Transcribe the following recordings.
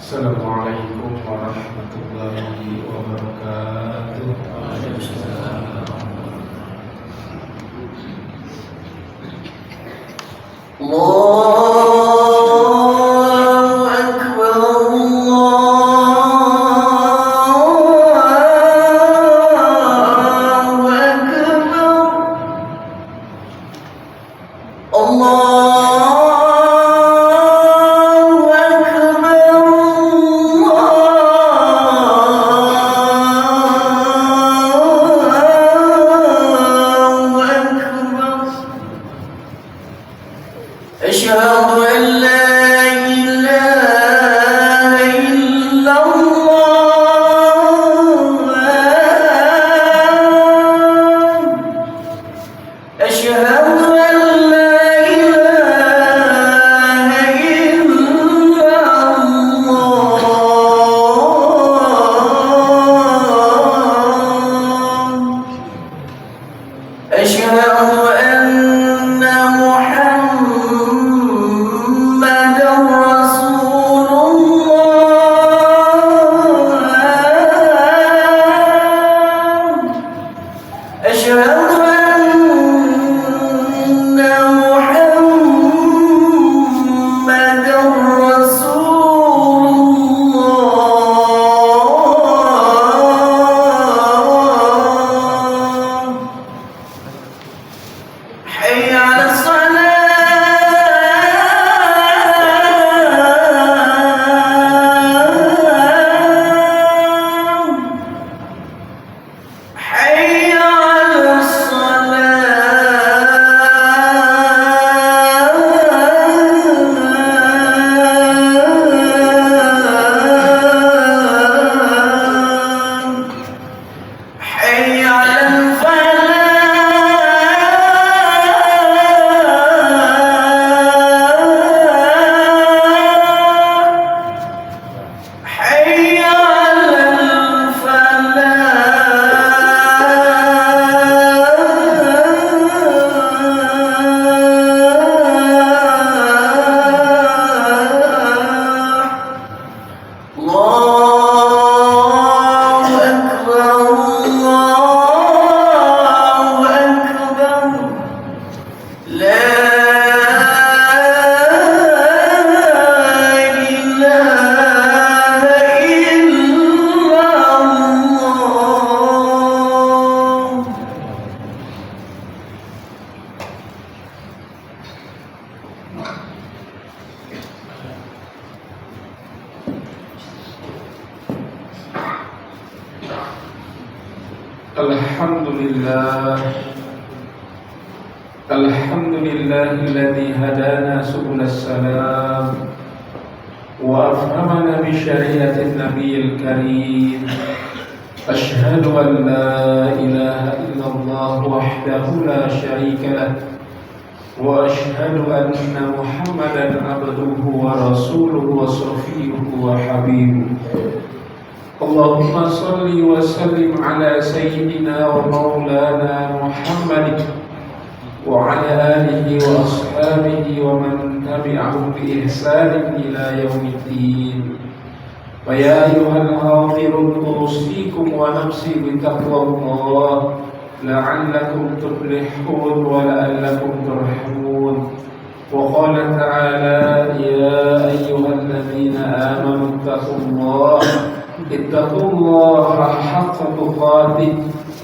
Assalamualaikum warahmatullahi wabarakatuh. Allahu Akbar, Allahu Akbar, Allah. أشهد أن لا إله إلا الله أشهد أن لا إله إلا الله أشهد أن محمد رسول الله أشهد أن محمد رسول الله حي على Alhamdulillahilladzi hadana subul salam wa afhamana bi syariatin nabiyil karim. Ashhadu an la ilaha illallah wahdahu la syarika lah wa ashhadu anna Muhammadan abduhu wa rasuluhu wa safiyuhu wa habibuhu. Allahumma salli wa sallim ala sayyidina wa maulana Muhammad wa ala alihi wa ashabihi wa man tabi'ahum bi ihsanin ila yaumiddin. Wa ya ayyuhal hadirun usikum wa nafsi bi taqwallah la'allakum tuflihun wa la'allakum turhamun. Wa qala ta'ala ya ayyuhalladzina amanu taqullaha ittaqullaha haqqa tuqatih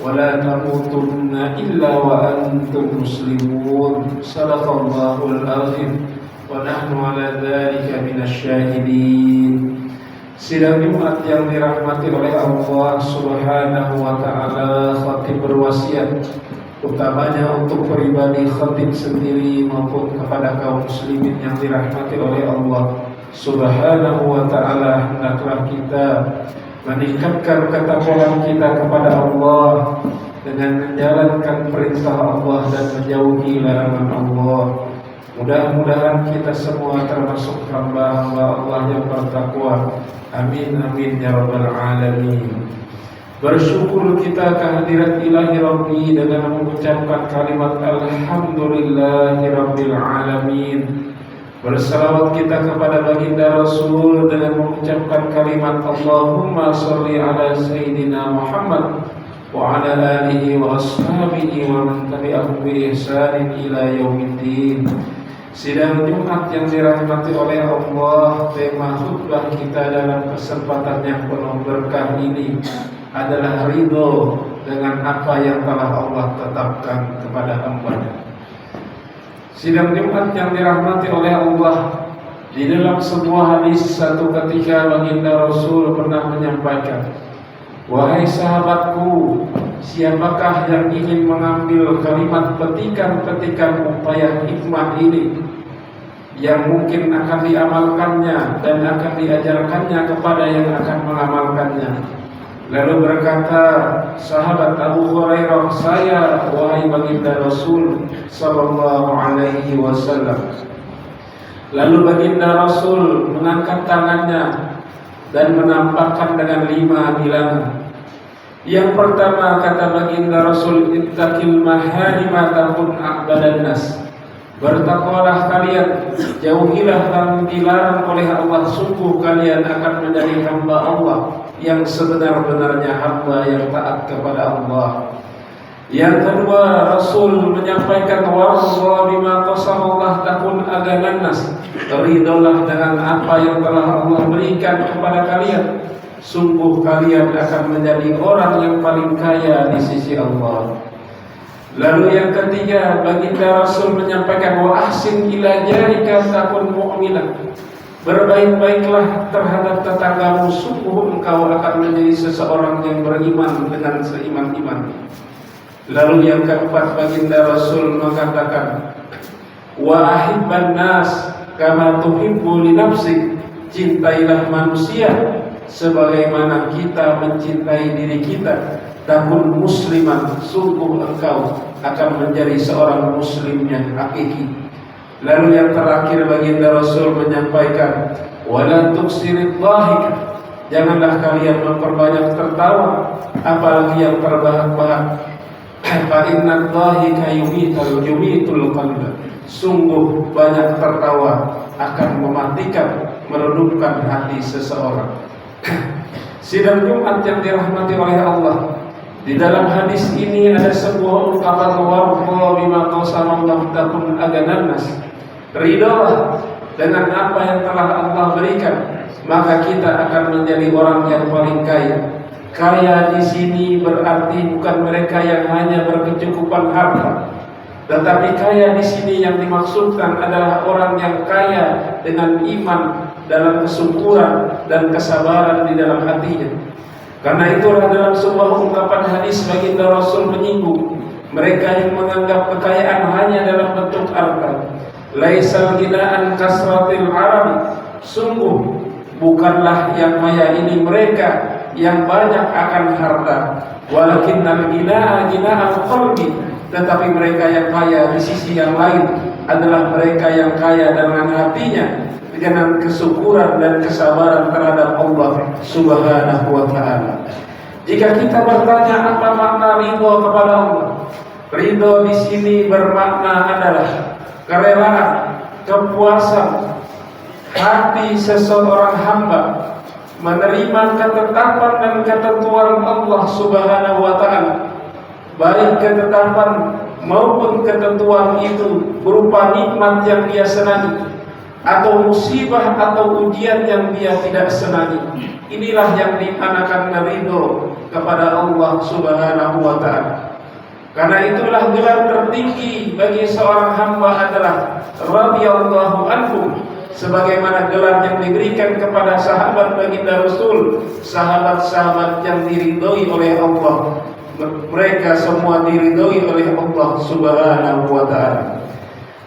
wa la tamutunna illa wa antum muslimun. Sadaqallahul azim wa nahnu ala dzalika minasy syahidin. Sidang Jumat yang dirahmati oleh Allah Subhanahu wa taala, khatib berwasiat utamanya untuk pribadi khatib sendiri maupun kepada kaum muslimin yang dirahmati oleh Allah Subhanahu wa ta'ala. Hendaklah kita meningkatkan ketakwaan kita kepada Allah dengan menjalankan perintah Allah dan menjauhi larangan Allah. Mudah-mudahan kita semua termasuk hamba-hamba Allah yang bertakwa. Amin amin ya rabbal alamin. Bersyukur kita kehadirat ilahi Rabbi dengan mengucapkan kalimat Alhamdulillahi Rabbil Alamin. Bersalawat kita kepada baginda Rasul dengan mengucapkan kalimat Allahumma sholli ala Sayyidina Muhammad wa ala alihi wa ashabihi wa man tabi'ahum bi ihsanin ila yaumiddin. Sidang Jumat yang dirahmati oleh Allah, tema khutbah kita dalam kesempatan yang penuh berkah ini adalah ridho dengan apa yang telah Allah tetapkan kepada hamba-Nya. Sidang Jumat yang dirahmati oleh Allah, di dalam sebuah hadis satu ketika baginda Rasul pernah menyampaikan, wahai sahabatku, siapakah yang ingin mengambil kalimat petikan-petikan upaya hikmah ini yang mungkin akan diamalkannya dan akan diajarkannya kepada yang akan mengamalkannya. Lalu berkata sahabat Abu Hurairah, saya wahai baginda Rasul sallallahu alaihi wasallam. Lalu baginda Rasul mengangkat tangannya dan menampakkan dengan 5 bilangan. Yang pertama kata baginda Rasul, ittaqil maharima takun a'badan nas. Bertakwalah kalian, jauhilah yang dilarang oleh Allah, sungguh kalian akan menjadi hamba Allah yang sebenar-benarnya hamba yang taat kepada Allah. Yang kedua, Rasul menyampaikan warḍa bima qasamallah takun aganan nas. Ridholah dengan apa yang telah Allah berikan kepada kalian, sungguh kalian akan menjadi orang yang paling kaya di sisi Allah. Lalu yang ketiga, baginda Rasul menyampaikan wa ahsin ila jarika takun mu'minan. Berbaik-baiklah terhadap tetanggamu, sungguh engkau akan menjadi seseorang yang beriman dengan seiman-iman. Lalu yang keempat, baginda Rasul mengatakan wa ahibban nas kama tuhibbu li nafsik. Cintailah manusia sebagaimana kita mencintai diri kita. Takun musliman, sungguh engkau akan menjadi seorang muslim yang hakiki. Lalu yang terakhir, baginda Rasul menyampaikan wala tuksirid dhahik. Janganlah kalian memperbanyak tertawa, apalagi yang terbahak-bahak. Fa inna dhahika yumitul qalba. Sungguh banyak tertawa akan mematikan, meredupkan hati seseorang. Sidang Jumat yang dirahmati oleh Allah, di dalam hadis ini ada sebuah ungkapan warḍa bima qasamallahu takun aganan nas. Ridholah dengan apa yang telah Allah berikan, maka kita akan menjadi orang yang paling kaya. Kaya di sini berarti bukan mereka yang hanya berkecukupan harta, tetapi kaya di sini yang dimaksudkan adalah orang yang kaya dengan iman, dalam kesyukuran dan kesabaran di dalam hatinya. Karena itulah dalam sebuah ungkapan hadis baginda Rasul menyinggung mereka yang menganggap kekayaan hanya dalam bentuk harta. Laisal ginaan kasratil arabi. Sungguh bukanlah yang kaya ini mereka yang banyak akan harta. Walakinnal ginaa gina'al qalbi. Tetapi mereka yang kaya di sisi yang lain adalah mereka yang kaya dengan hatinya, dengan kesyukuran dan kesabaran terhadap Allah Subhanahu wa ta'ala. Jika kita bertanya apa makna ridho kepada Allah, ridho di sini bermakna adalah kerelaan, kepuasan hati seseorang hamba menerima ketetapan dan ketentuan Allah Subhanahu wa ta'ala, baik ketetapan maupun ketentuan itu berupa nikmat yang dia senangi atau musibah atau ujian yang dia tidak senangi. Inilah yang dinamakan ridho kepada Allah Subhanahu wa ta'ala. Karena itulah gelar tertinggi bagi seorang hamba adalah radhiyallahu anhu, sebagaimana gelar yang diberikan kepada sahabat baginda Rasul, sahabat-sahabat yang diridhoi oleh Allah. Mereka semua diridhoi oleh Allah Subhanahu wa ta'ala.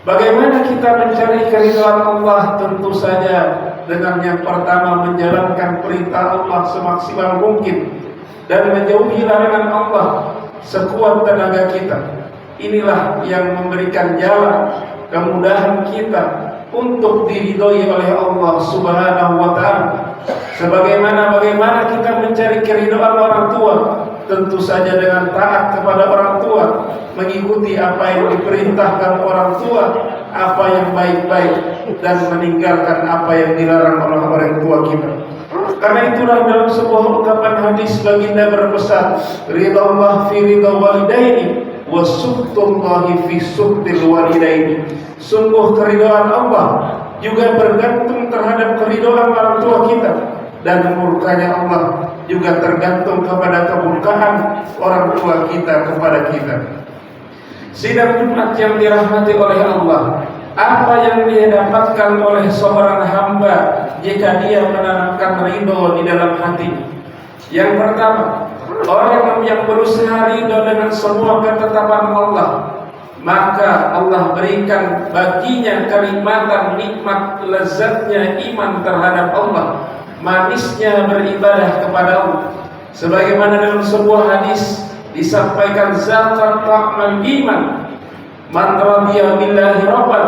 Bagaimana kita mencari keridhaan Allah? Tentu saja dengan yang pertama menjalankan perintah Allah semaksimal mungkin dan menjauhi larangan Allah sekuat tenaga kita. Inilah yang memberikan jalan kemudahan kita untuk diridhoi oleh Allah Subhanahu wa ta'ala. Bagaimana kita mencari keridhaan orang tua? Tentu saja dengan taat kepada orang tua, mengikuti apa yang diperintahkan orang tua, apa yang baik-baik, dan meninggalkan apa yang dilarang oleh orang tua kita. Karena itulah dalam sebuah ungkapan hadis baginda berpesan, ridallah fi ridha walidaini wa sukhtullahi fi sukhtil walidaini. Sungguh keridhaan Allah juga bergantung terhadap keridhaan orang tua kita, dan murkanya Allah juga tergantung kepada kemurkaan orang tua kita kepada kita. Sidang Jumat yang dirahmati oleh Allah, apa yang dia dapatkan oleh seorang hamba jika dia menanamkan ridho di dalam hatinya? Yang pertama, orang yang berusaha ridho dengan semua ketetapan Allah, maka Allah berikan baginya kenikmatan, nikmat lezatnya iman terhadap Allah, manisnya beribadah kepada Allah. Sebagaimana dalam sebuah hadis disampaikan, zakat ta'mal iman, man radiya billahi rabban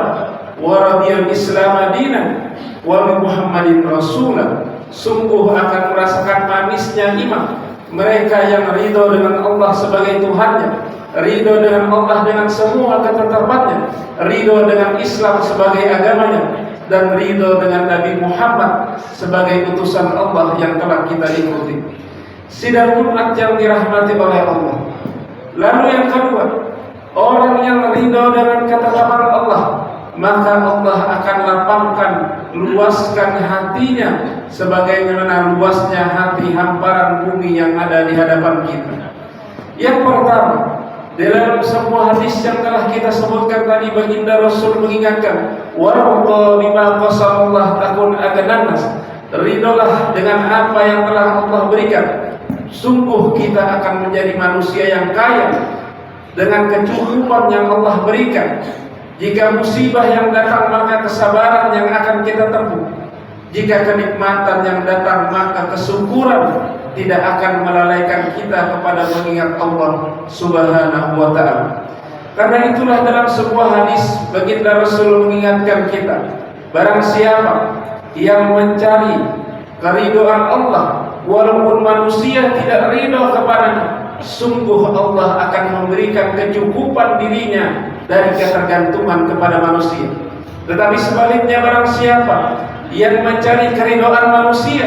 wa radiya islam dinan wa bi Muhammadin rasulan. Sungguh akan merasakan manisnya iman mereka yang ridho dengan Allah sebagai Tuhannya, ridho dengan Allah dengan semua ketetapannya, ridho dengan Islam sebagai agamanya, dan ridho dengan Nabi Muhammad sebagai utusan Allah yang telah kita ikuti. Sidang Jumat yang dirahmati oleh Allah. Lalu yang kedua, orang yang ridho dengan ketetapan Allah, maka Allah akan lapangkan, luaskan hatinya sebagaimana luasnya hati hamparan bumi yang ada di hadapan kita. Yang pertama, dalam sebuah hadis yang telah kita sebutkan tadi, baginda Rasul mengingatkan, warḍa bima qasamallahu takun aghanan nas. Ridholah dengan apa yang telah Allah berikan, sungguh kita akan menjadi manusia yang kaya dengan kecukupan yang Allah berikan. Jika musibah yang datang, maka kesabaran yang akan kita tempuh. Jika kenikmatan yang datang, maka kesyukuran tidak akan melalaikan kita kepada mengingat Allah Subhanahu wa ta'ala. Karena itulah dalam sebuah hadis baginda Rasul mengingatkan kita, barang siapa yang mencari keridhaan Allah walaupun manusia tidak ridho kepadanya, sungguh Allah akan memberikan kecukupan dirinya dari ketergantungan kepada manusia. Tetapi sebaliknya, barang siapa yang mencari keridhaan manusia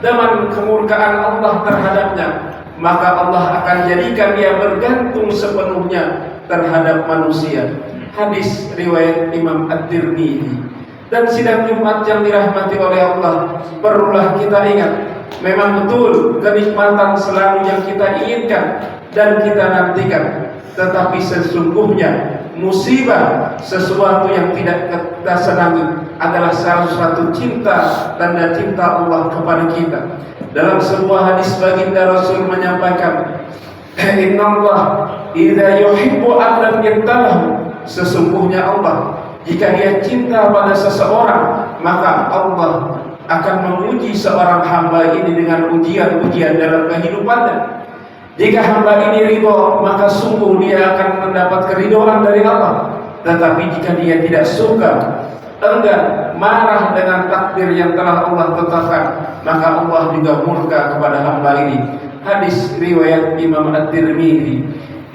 dengan kemurkaan Allah terhadapnya, maka Allah akan jadikan dia bergantung sepenuhnya terhadap manusia. Hadis riwayat Imam At-Tirmidzi. Dan sidang Jumat yang dirahmati oleh Allah, perlulah kita ingat, memang betul kenikmatan selalu yang kita inginkan dan kita nantikan, tetapi sesungguhnya musibah, sesuatu yang tidak kita senangi, adalah salah satu cinta, tanda cinta Allah kepada kita. Dalam sebuah hadis baginda Rasul menyampaikan, Innallah idza yuhibbu abdan yabtalahu. Sesungguhnya Allah, jika dia cinta pada seseorang, maka Allah akan menguji seorang hamba ini dengan ujian-ujian dalam kehidupannya. Jika hamba ini ridho, maka sungguh dia akan mendapat keridhaan dari Allah. Tetapi jika dia tidak suka, enggan, marah dengan takdir yang telah Allah tetapkan, maka Allah juga murka kepada hamba ini. Hadis riwayat Imam At-Tirmidzi.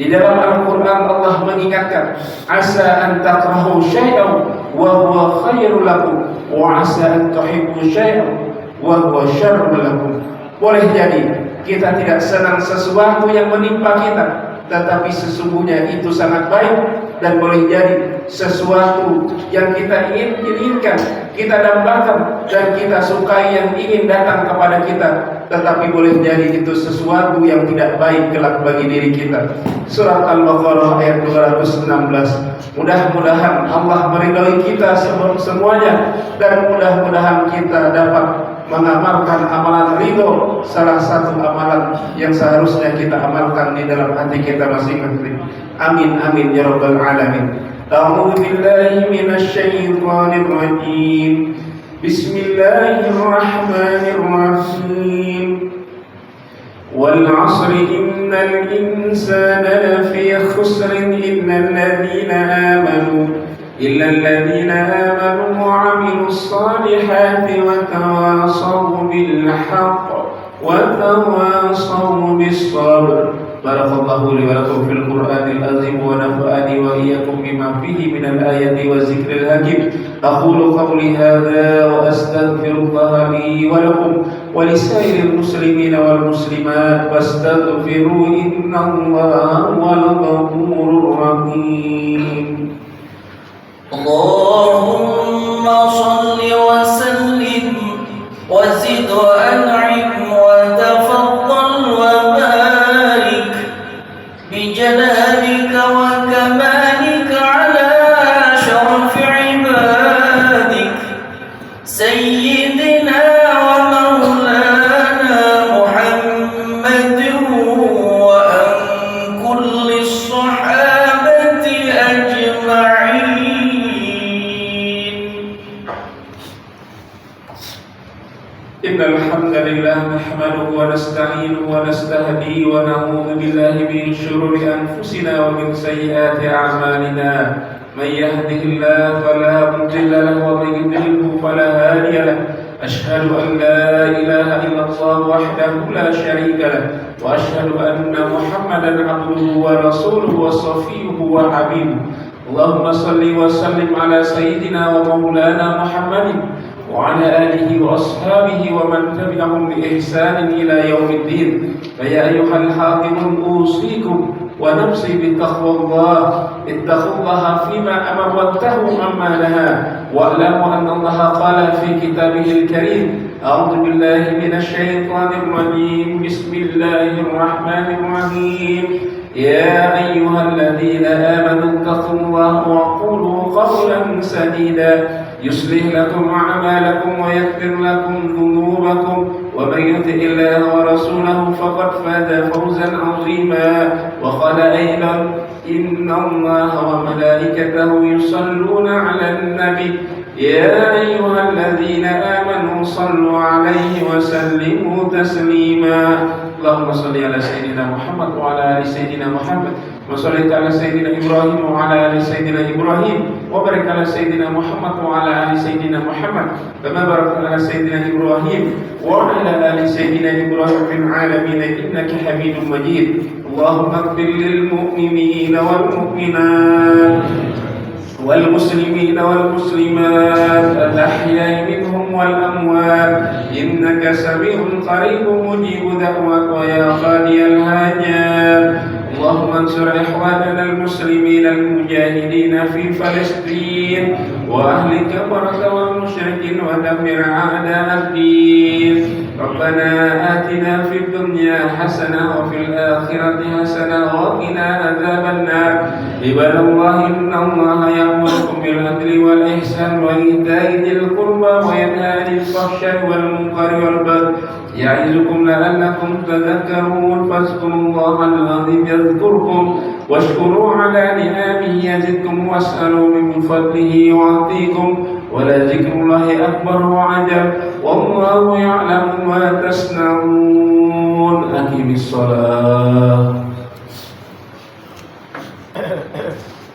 Di dalam Al-Quran Allah mengingatkan, asa an takrahu syai'an wa huwa khairul lakum wa asa an tuhibbu syai'an wa huwa syarrul lakum. Boleh jadi kita tidak senang sesuatu yang menimpa kita, tetapi sesungguhnya itu sangat baik. Dan boleh jadi sesuatu yang kita inginkan, kita dambakan dan kita sukai yang ingin datang kepada kita, tetapi boleh jadi itu sesuatu yang tidak baik kelak bagi diri kita. Surat Al-Baqarah ayat 216. Mudah-mudahan Allah meridhai kita semuanya, dan mudah-mudahan kita dapat mengamalkan amalan ridho, salah satu amalan yang seharusnya kita amalkan di dalam hati kita masing-masing. Amin amin ya rabbal alamin. A'udzu billahi minasy syaithanir rajim. Bismillahirrahmanirrahim. Wal 'asri innal insana lafi khusrin illal ladzina amanu wa 'amilus salihati wa tawassaw bil haqq wa tawassaw bis sabr. Barakallahu li wa lakum fil Qur'anil azim wa nafa'ani wa iyyakum bima fihi minal ayati wa zikril hakim. Aqulu qawli hadza wa astaghfirullah li wa lakum wa lisairil muslimina wal muslimat fastaghfiru innallaha huwal ghafurur rahim. Allahumma shalli wa sallim wa zid wa an'im wa tafaddal wa barik bi jalalika wa kamalika ala syarafi ibadik sayyidina wa maulana Muhammadin wa an kulli sahabati ajma'in. Innal hamdalillah nahmaduhu wa nasta'inuhu wa nastahdihi wa na'udzu billahi min shururi anfusina wa min sayyiati a'malina. May yahdihillahu fala mudilla lahu wa may yudlilhu fala hadiya lahu. Ashhadu an la ilaha illallah wahdahu la syarika lahu wa ashhadu anna Muhammadan 'abduhu wa rasuluhu wa safiyyuhu wa habibuhu. Allahumma shalli wa sallim ala sayyidina wa maulana Muhammadin وعلى آله وأصحابه ومن تبعهم بإحسان إلى يوم الدين. فيا أيها الحاضرون أوصيكم ونفسي بتقوى الله. اتقوا الله فيما أمر وانتهوا عما نهى واعلموا أن الله قال في كتابه الكريم أعوذ بالله من الشيطان الرجيم بسم الله الرحمن الرحيم يا أيها الذين آمنوا اتقوا الله وقولوا قولا سديدا يصلح لكم أعمالكم ويغفر لكم ذنوبكم ومن يطع الله ورسوله فقد فاز فوزا عظيما. وقال أيضا إن الله وملائكته يصلون على النبي يا أيها الذين آمنوا صلوا عليه وسلموا تسليما. اللهم صل على سيدنا محمد وعلى آل سيدنا محمد وصليت على سيدنا إبراهيم وعلى آل سيدنا إبراهيم وبارك على سيدنا محمد وعلى آل سيدنا محمد كما باركت على سيدنا إبراهيم وعلى آل سيدنا إبراهيم في العالمين إنك حميد مجيد. اللهم اغفر للمؤمنين والمؤمنات والمسلمين والمسلمات الأحياء منهم والأموات إنك سميع قريب مجيب دعوات يا قاضي الحاجات. اللهم انصر إخواننا المسلمين المجاهدين في فلسطين وأهل كفرة والمشركين ودمر أعداء الدين. ربنا آتنا في الدنيا حسنة وفي الآخرة حسنة وقنا عذاب النار. عباد الله إن الله يأمركم بالعدل والإحسان وإيتاء ذي القربى وينهى عن الفحشاء والمنكر والبغي يعظكم لعلكم تذكرون. فاذكروا الله العظيم يذكركم واشكروا على نعمه يزدكم واسألوا من فضله يعطيكم ولذكر الله أكبر وعجل والله يعلم ما تصنعون. أقم الصلاة.